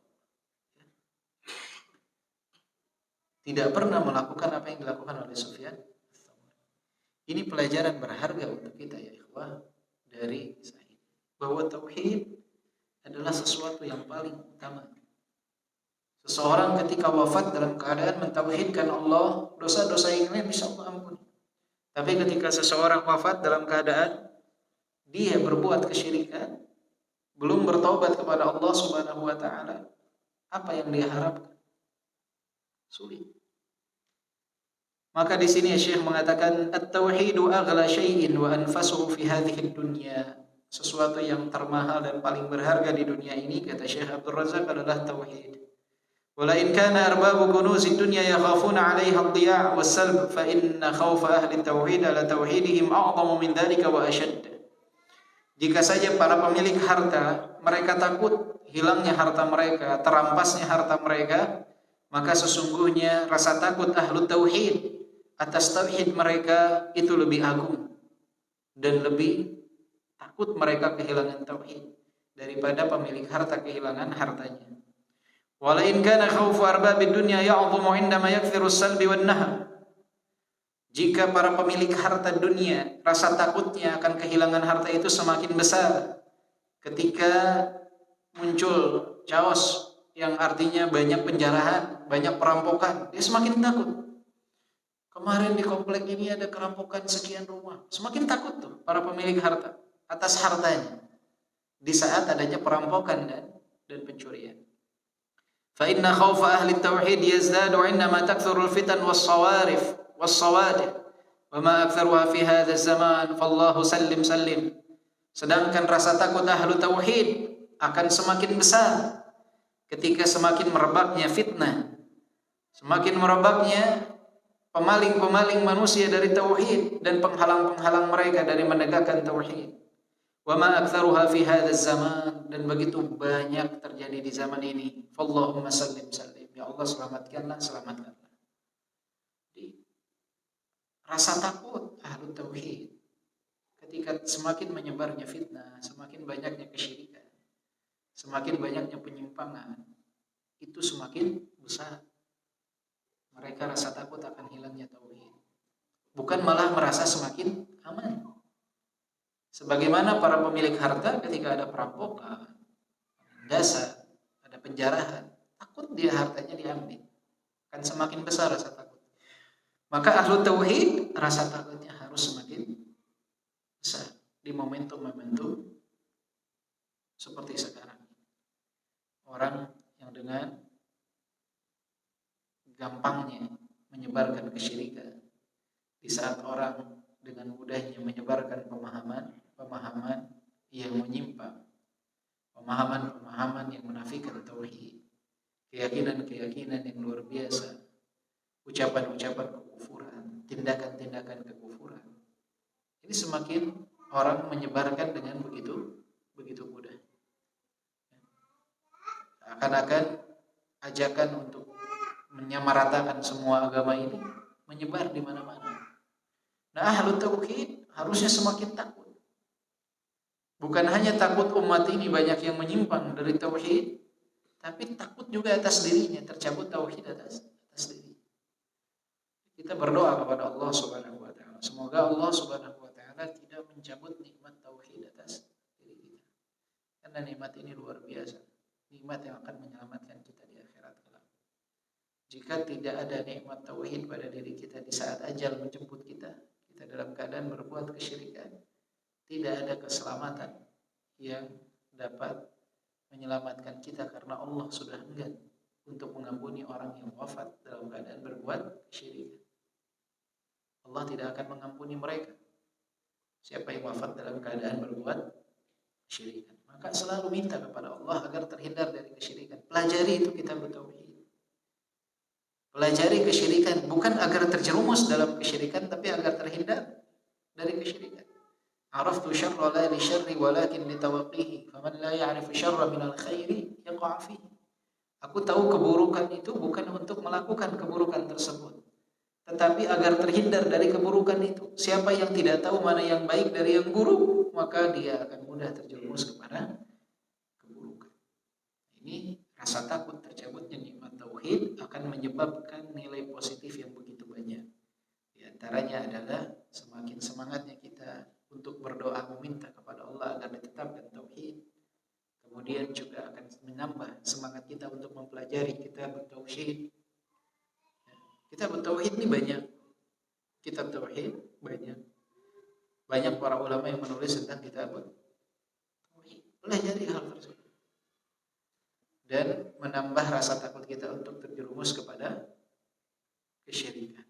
tidak pernah melakukan apa yang dilakukan oleh Sufyan. Ini pelajaran berharga untuk kita ya ikhwah dari Sahih, bahwa tauhid adalah sesuatu yang paling utama. Seseorang ketika wafat dalam keadaan mentauhidkan Allah, dosa-dosa yang lain bisa Allah ampuni. Tapi ketika seseorang wafat dalam keadaan dia berbuat kesyirikan, belum bertaubat kepada Allah Subhanahu wa taala, apa yang dia harapkan? Sulit. Maka di sini Syekh mengatakan at-tauhidu aghla syai'in wa anfasuhu fi hadhihi dunya. Sesuatu yang termahal dan paling berharga di dunia ini, kata Syekh Abdul Razak, adalah tauhid. Wala in kana arbabu kunuzid dunya yakhafuna 'alayha ad-diya' was-salb fa inna khawfa ahli tauhid ala tauhidihim a'zamu min dhalika wa ashadd. Jika saja para pemilik harta mereka takut hilangnya harta mereka, terampasnya harta mereka, maka sesungguhnya rasa takut ahlu tauhid atas tauhid mereka itu lebih agung dan lebih takut mereka kehilangan tauhid daripada pemilik harta kehilangan hartanya. Wala in kana khawfu arbabid dunya ya'dhamu 'indama yakthiru as-salbi wan nahm. Jika para pemilik harta dunia rasa takutnya akan kehilangan harta itu semakin besar ketika muncul chaos yang artinya banyak penjarahan, banyak perampokan, dia semakin takut. Kemarin di komplek ini ada kerampokan sekian rumah, semakin takut tuh para pemilik harta atas hartanya di saat adanya perampokan dan pencurian. Fa inna khawfa ahli tauhid yazdadu 'indama takthuru al-fitan was-sawarif was-sawadih wa ma aktharuha fi hadha az-zaman fallahu sallim sallim. Sedangkan rasa takut ahli tauhid akan semakin besar ketika semakin merebaknya fitnah, semakin merebaknya pemaling-pemaling manusia dari tauhid dan penghalang-penghalang mereka dari menegakkan tauhid. Wa ma aktsaruha fi hadzal zaman, dan begitu banyak terjadi di zaman ini. Fallahumma sallim sallim. Ya Allah selamatkanlah, selamatkanlah. Jadi, rasa takut ahlu tauhid ketika semakin menyebarnya fitnah, semakin banyaknya kesyirikan, semakin banyaknya penyimpangan, itu semakin besar mereka rasa takut akan hilangnya tauhid. Bukan malah merasa semakin aman. Sebagaimana para pemilik harta ketika ada perampokan, penindasan, ada penjarahan, takut dia hartanya diambil. Kan semakin besar rasa takut. Maka ahlu tauhid rasa takutnya harus semakin besar di momentum-momentum seperti sekarang. Orang yang dengan gampangnya menyebarkan kesyirikan, di saat orang dengan mudahnya menyebarkan pemahaman yang menyimpang, pemahaman yang menafikan tauhid, keyakinan yang luar biasa, ucapan-ucapan kekufuran, tindakan-tindakan kekufuran. Ini semakin orang menyebarkan dengan begitu mudah. Akan ajakan untuk menyamaratakan semua agama ini menyebar di mana-mana. Nah, ahlu tauhid harusnya semakin takut. Bukan hanya takut umat ini banyak yang menyimpang dari tauhid, tapi takut juga atas dirinya, tercabut tauhid atas diri. Kita berdoa kepada Allah Subhanahu wa taala. Semoga Allah Subhanahu wa taala tidak mencabut nikmat tauhid atas diri kita. Karena nikmat ini luar biasa. Nikmat yang akan menyelamatkan kita di akhirat kelak. Jika tidak ada nikmat tauhid pada diri kita di saat ajal menjemput kita dalam keadaan berbuat kesyirikan, tidak ada keselamatan yang dapat menyelamatkan kita karena Allah sudah enggan untuk mengampuni orang yang wafat dalam keadaan berbuat kesyirikan. Allah tidak akan mengampuni mereka. Siapa yang wafat dalam keadaan berbuat kesyirikan, maka selalu minta kepada Allah agar terhindar dari kesyirikan. Pelajari itu kitab tauhid. Pelajari kesyirikan bukan agar terjerumus dalam kesyirikan, tapi agar terhindar dari kesyirikan. Araftu syarra la li syarri walakin li tawaqqihi, faman la ya'rifu syarra minal khairi yaqa' fihi. Aku tahu keburukan itu bukan untuk melakukan keburukan tersebut, tetapi agar terhindar dari keburukan itu. Siapa yang tidak tahu mana yang baik dari yang buruk, maka dia akan mudah terjerumus kepada keburukan. Ini rasa takut tercabutnya nikmat tauhid akan menyebabkan nilai positif yang begitu banyak. Di antaranya adalah semakin semangatnya kita untuk berdoa meminta kepada Allah agar ditetapkan tauhid. Kemudian juga akan menambah semangat kita untuk mempelajari kitab tauhid. Kitab tauhid ini banyak. Kitab tauhid banyak. Banyak para ulama yang menulis tentang kitab tauhid. Pelajari hal tersebut. Dan menambah rasa takut kita untuk terjerumus kepada kesyirikan.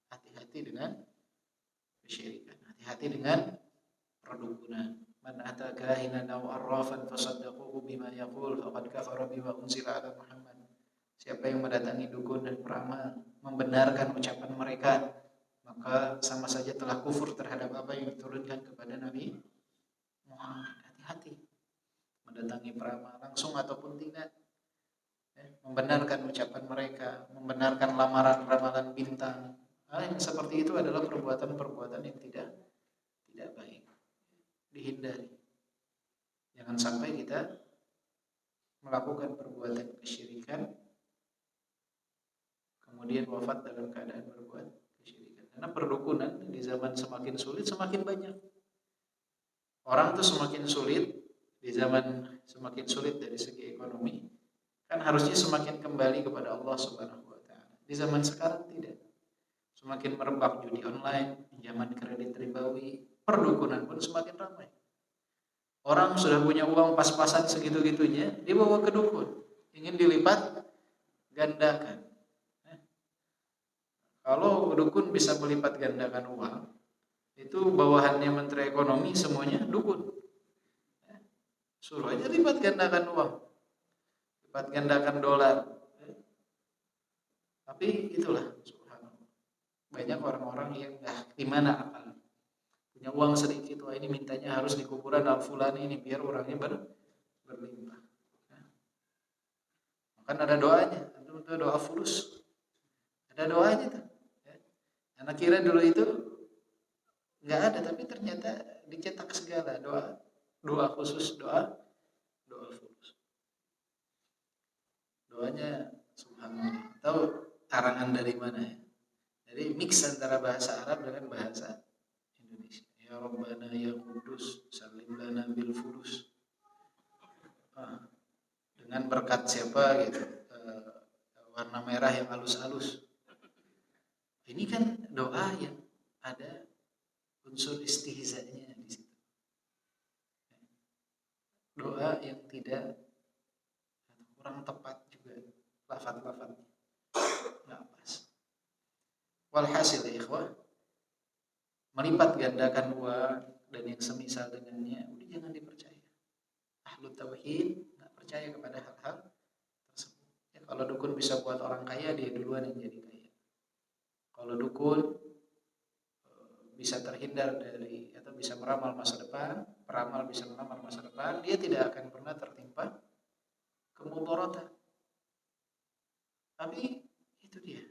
Hati-hati dengan kesyirikan. Hati-hati dengan perdukunan. Man ata kahinan aw arrafan fasaddaquhu bima yaqul faqad kafara bima unzila ala Muhammad. Siapa yang mendatangi dukun dan peramal, membenarkan ucapan mereka, maka sama saja telah kufur terhadap apa yang diturunkan kepada Nabi Muhammad. Hati-hati mendatangi peramal langsung ataupun tidak, membenarkan ucapan mereka, membenarkan lamaran ramalan bintang. Yang seperti itu adalah perbuatan-perbuatan yang tidak baik, dihindari. Jangan sampai kita melakukan perbuatan kesyirikan kemudian wafat dalam keadaan berbuat kesyirikan. Karena perdukunan di zaman semakin sulit semakin banyak. Orang tuh semakin sulit di zaman semakin sulit dari segi ekonomi, kan harusnya semakin kembali kepada Allah Subhanahu wa taala. Di zaman sekarang tidak. Semakin merebak judi online, pinjaman kredit ribawi, perdukunan pun semakin ramai. Orang sudah punya uang pas-pasan segitu-gitunya, dibawa ke dukun, ingin dilipat gandakan. Kalau dukun bisa melipat gandakan uang, itu bawahannya Menteri Ekonomi semuanya dukun. Suruh aja lipat gandakan uang, lipat gandakan dolar. Tapi itulah, subhanallah, banyak orang-orang yang di mana akal, punya uang sedikit, wah ini mintanya harus di kuburan al-fulan ini biar orangnya berlimpah. Kan ada doanya, itu doa fulus, ada doanya tuh. Anak kira dulu itu nggak ada, tapi ternyata dicetak segala doa khusus, doa fulus. doanya subhanallah. Tahu arangan dari mana ya? Jadi mix antara bahasa Arab dengan bahasa Indonesia. Ya Rabbana ya Kudus, salim lana bil fudus. Dengan berkat siapa gitu, warna merah yang halus-halus. Ini kan doa yang ada unsur istihza'nya di situ. Doa yang tidak kurang tepat juga lafaz-lafaznya. Enggak pas. Walhasil ya ikhwah, melipat gandakan uang dan yang semisal dengannya udah jangan dipercaya. Ahlu tauhid enggak percaya kepada hal-hal tersebut. Ya, kalau dukun bisa buat orang kaya, dia duluan yang jadi kaya. Kalau dukun bisa terhindar dari atau bisa meramal masa depan, peramal bisa meramal masa depan, dia tidak akan pernah tertimpa kemudaratan. Tapi itu dia.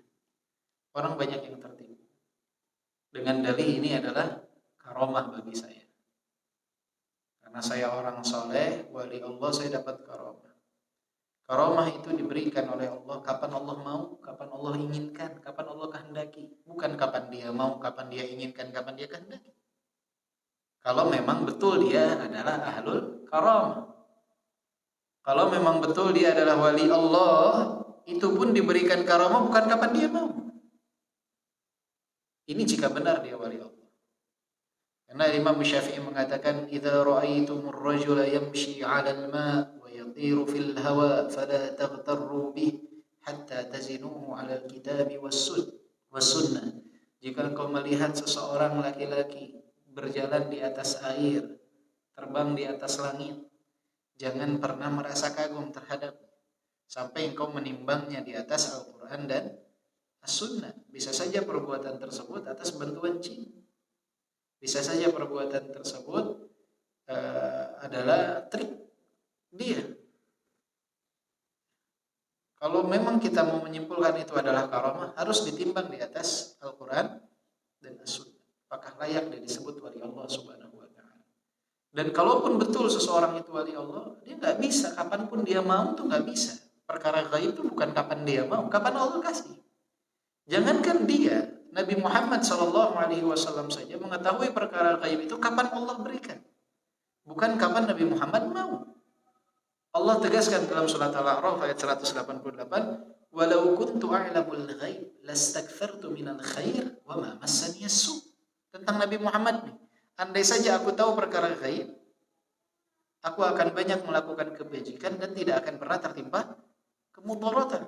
Orang banyak yang tertipu. Dengan dalih ini adalah karomah bagi saya. Karena saya orang soleh, wali Allah, saya dapat karomah. Karomah itu diberikan oleh Allah kapan Allah mau, kapan Allah inginkan, kapan Allah kehendaki. Bukan kapan dia mau, kapan dia inginkan, kapan dia kehendaki. Kalau memang betul dia adalah ahlul karamah. Kalau memang betul dia adalah wali Allah, itu pun diberikan karamah bukan kapan dia mau. Ini jika benar dia wali Allah. Karena Imam Syafi'i mengatakan, "Idza ra'aitumur rajula yamshi 'alal ma' yatiru fil hawa fala taghtarru bih hatta tazinuhu 'alal kitabi was sunnah." Jika engkau melihat seseorang laki-laki berjalan di atas air, terbang di atas langit, jangan pernah merasa kagum terhadap sampai engkau menimbangnya di atas Al-Qur'an dan As-Sunnah. Bisa saja perbuatan tersebut atas bantuan jin. Bisa saja perbuatan tersebut adalah trik dia. Kalau memang kita mau menyimpulkan itu adalah karamah, harus ditimbang di atas Al-Quran dan As-Sunnah. Apakah layak dia disebut wali Allah Subhanahu wa ta'ala? Dan kalaupun betul seseorang itu wali Allah, dia nggak bisa, kapanpun dia mau tuh nggak bisa. Perkara gaib itu bukan kapan dia mau, kapan Allah kasih. Jangankan dia, Nabi Muhammad SAW saja mengetahui perkara gaib itu kapan Allah berikan, bukan kapan Nabi Muhammad mau. Allah tegaskan dalam surat Al-A'raf ayat 188, "Walau kuntu a'lamul ghaib lastakthartu minal khair wa ma massani as-su." Tentang Nabi Muhammad nih, andai saja aku tahu perkara gaib, aku akan banyak melakukan kebajikan dan tidak akan pernah tertimpa kemudaratan.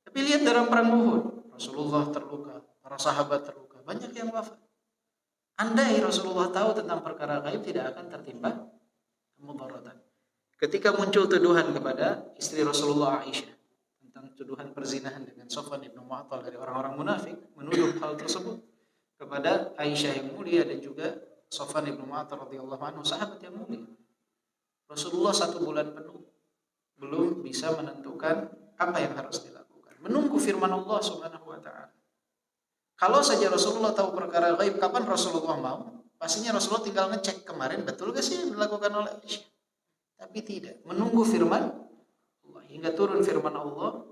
Tapi lihat dalam perang Uhud, Rasulullah terluka, para sahabat terluka, banyak yang wafat. Andai Rasulullah tahu tentang perkara gaib, tidak akan tertimpa kemudaratan. Ketika muncul tuduhan kepada istri Rasulullah Aisyah tentang tuduhan perzinahan dengan Safwan ibn Mu'attal dari orang-orang munafik, menuduh hal tersebut kepada Aisyah yang mulia dan juga Safwan ibn Mu'attal radhiyallahu anhu, sahabat yang mulia. Rasulullah 1 bulan penuh belum bisa menentukan apa yang harus dilakukan, menunggu firman Allah Subhanahu wa ta'ala. Kalau saja Rasulullah tahu perkara gaib kapan Rasulullah mau, pastinya Rasulullah tinggal ngecek kemarin betul gak sih yang dilakukan oleh Aisyah. Tapi tidak, menunggu firman Allah hingga turun firman Allah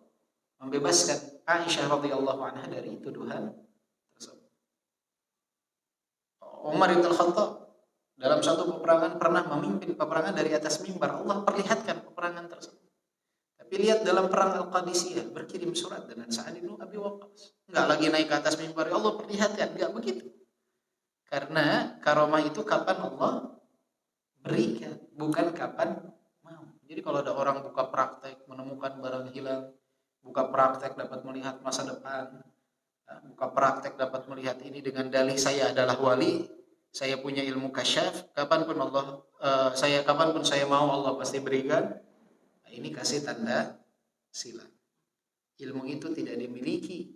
membebaskan Aisyah radhiyallahu anha dari tuduhan tersebut. Umar bin Khattab dalam satu peperangan pernah memimpin peperangan dari atas mimbar. Allah perlihatkan peperangan tersebut. Tapi lihat dalam perang Al-Qadisiyah berkirim surat dengan Sa'ad bin Abi Waqqas. Enggak lagi naik ke atas mimbar, Allah perlihatkan, enggak begitu. Karena karomah itu kapan Allah berikan, bukan kapan mau. Jadi kalau ada orang buka praktek menemukan barang hilang, buka praktek dapat melihat masa depan, buka praktek dapat melihat ini dengan dalih saya adalah wali, saya punya ilmu kasyaf, kapanpun saya mau Allah pasti berikan. Nah, ini kasih tanda sila. Ilmu itu tidak dimiliki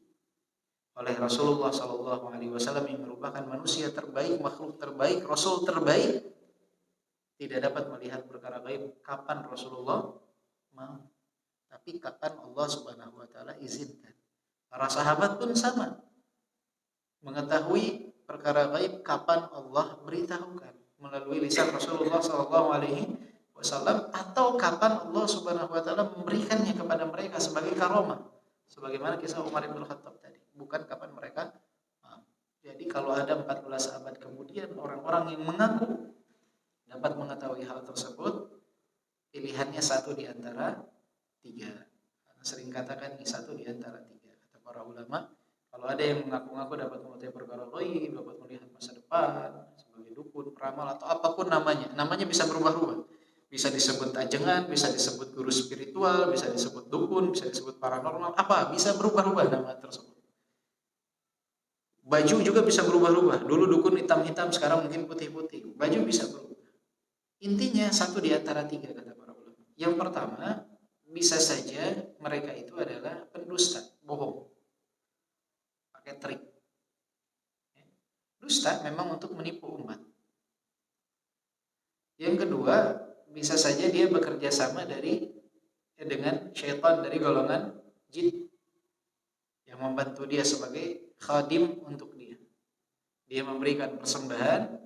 oleh Rasulullah SAW yang merupakan manusia terbaik, makhluk terbaik, Rasul terbaik. Tidak dapat melihat perkara gaib kapan Rasulullah mau, tapi kapan Allah Subhanahu wa ta'ala izinkan. Para sahabat pun sama, mengetahui perkara gaib kapan Allah beritahukan melalui lisan Rasulullah sallallahu alaihi wasallam, atau kapan Allah Subhanahu wa taala memberikannya kepada mereka sebagai karomah. Sebagaimana kisah Umar bin Khattab tadi, bukan kapan mereka. Jadi kalau ada 14 abad kemudian orang-orang yang mengaku dapat mengetahui hal tersebut, pilihannya satu di antara tiga. Karena sering katakan ini satu di antara tiga. Kata para ulama, kalau ada yang mengaku-ngaku dapat mengetahui perkara ghaib, dapat melihat masa depan, sebagai dukun, peramal atau apapun namanya bisa berubah-ubah. Bisa disebut ajengan, bisa disebut guru spiritual, bisa disebut dukun, bisa disebut paranormal, apa bisa berubah-ubah nama tersebut. Baju juga bisa berubah-ubah. Dulu dukun hitam-hitam, sekarang mungkin putih-putih. Baju bisa berubah. Intinya satu di antara tiga, kata para ulama. Yang pertama, bisa saja mereka itu adalah pendusta, bohong, pakai trik. Dusta memang untuk menipu umat. Yang kedua, bisa saja dia bekerja sama dengan syaitan dari golongan jin yang membantu dia sebagai khadim untuk dia. Dia memberikan persembahan,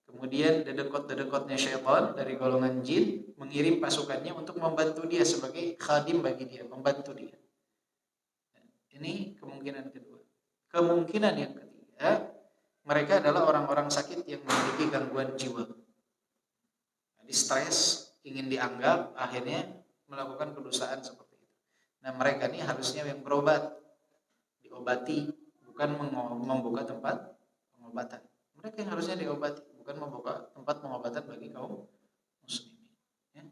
kemudian dedekot-dedekotnya syaitan dari golongan jin mengirim pasukannya untuk membantu dia sebagai khadim bagi dia, membantu dia. Ini kemungkinan kedua. Kemungkinan yang ketiga, mereka adalah orang-orang sakit yang memiliki gangguan jiwa. Jadi stres, ingin dianggap, akhirnya melakukan kedustaan seperti itu. Nah mereka ini harusnya yang berobat, diobati, bukan membuka tempat pengobatan. Mereka yang harusnya diobati, bukan membuka tempat pengobatan bagi kaum muslimin. Ya.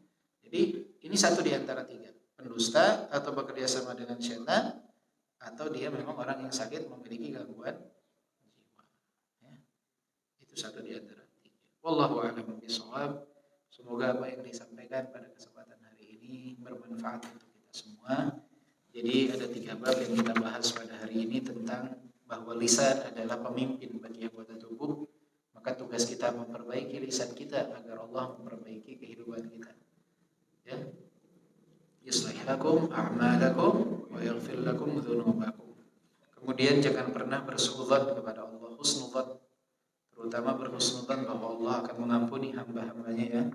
Jadi ini satu di antara tiga, pendusta atau bekerja sama dengan syaitan, atau dia memang orang yang sakit memiliki gangguan jiwa. Ya. Itu satu di antara tiga. Wallahu a'lam bishawab. Semoga apa yang disampaikan pada kesempatan hari ini bermanfaat untuk kita semua. Jadi ada 3 bab yang kita bahas pada hari ini tentang bahwa lisan adalah pemimpin bagi anggota tubuh. Maka tugas kita memperbaiki lisan kita agar Allah memperbaiki kehidupan kita. Ya. Yuslih lakum a'malakum wa yaghfir lakum dzunubakum. Kemudian jangan pernah bersuudzon kepada Allah, husnudzon. Terutama berhusnudzon bahwa Allah akan mengampuni hamba-hambanya yang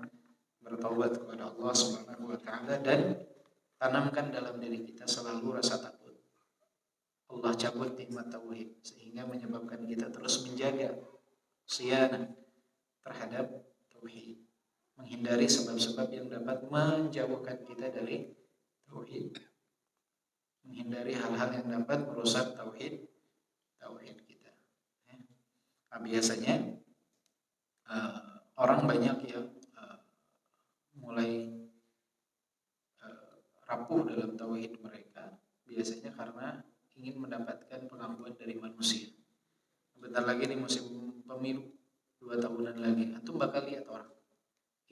bertaubat kepada Allah Subhanahu wa taala, dan tanamkan dalam diri kita selalu rasa takut. Allah cabut nikmat tauhid sehingga menyebabkan kita terus menjaga sianah terhadap tauhid, menghindari sebab-sebab yang dapat menjauhkan kita dari tauhid, menghindari hal-hal yang dapat merusak tauhid kita. Nah, biasanya orang banyak yang mulai rapuh dalam tauhid mereka, biasanya karena ingin mendapatkan pengakuan dari manusia. Bentar lagi nih musim pemilu, 2 tahunan lagi, antum bakal lihat orang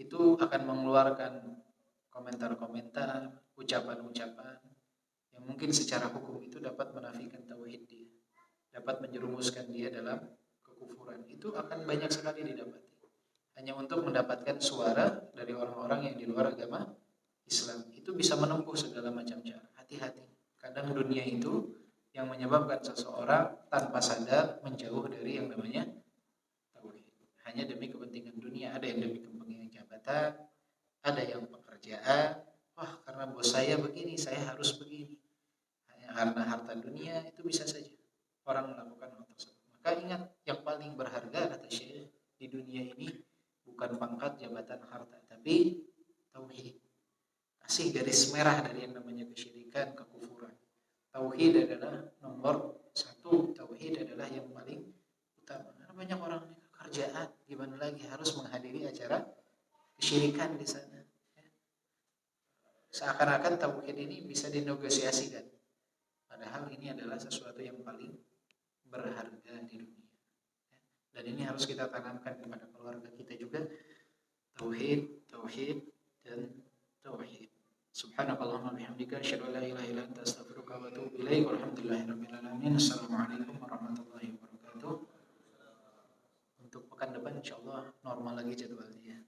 itu akan mengeluarkan komentar-komentar, ucapan-ucapan yang mungkin secara hukum itu dapat menafikan tauhid dia, dapat menjerumuskan dia dalam kekufuran. Itu akan banyak sekali didapati hanya untuk mendapatkan suara dari orang-orang yang di luar agama Islam. Itu bisa menempuh segala macam cara. Hati-hati. Kadang dunia itu yang menyebabkan seseorang tanpa sadar menjauh dari yang namanya tauhid. Hanya demi kepentingan dunia. Ada yang demi kepentingan jabatan, ada yang pekerjaan. Wah, karena bos saya begini, saya harus begini. Hanya karena harta dunia, itu bisa saja orang melakukan hal tersebut. Maka ingat, yang paling berharga kata Syekh di dunia ini bukan pangkat, jabatan, harta, tapi tauhid. Kasih garis merah dari yang namanya kesyirikan, kekufuran. Tauhid adalah nomor 1. Tauhid adalah yang paling utama. Karena banyak orang ini kerjaan, gimana lagi harus menghadiri acara kesyirikan di sana. Seakan-akan tauhid ini bisa dinegosiasikan. Padahal ini adalah sesuatu yang paling berharga di dunia. Dan ini harus kita tanamkan kepada keluarga kita juga. Tauhid, dan tauhid. Subhanakallahumma bihamdika asyhadu an la ilaha illa anta astaghfiruka wa atubu ilaik. Walhamdulillahirabbil alamin. Assalamualaikum warahmatullahi wabarakatuh. Untuk pekan depan insyaallah normal lagi jadwalnya.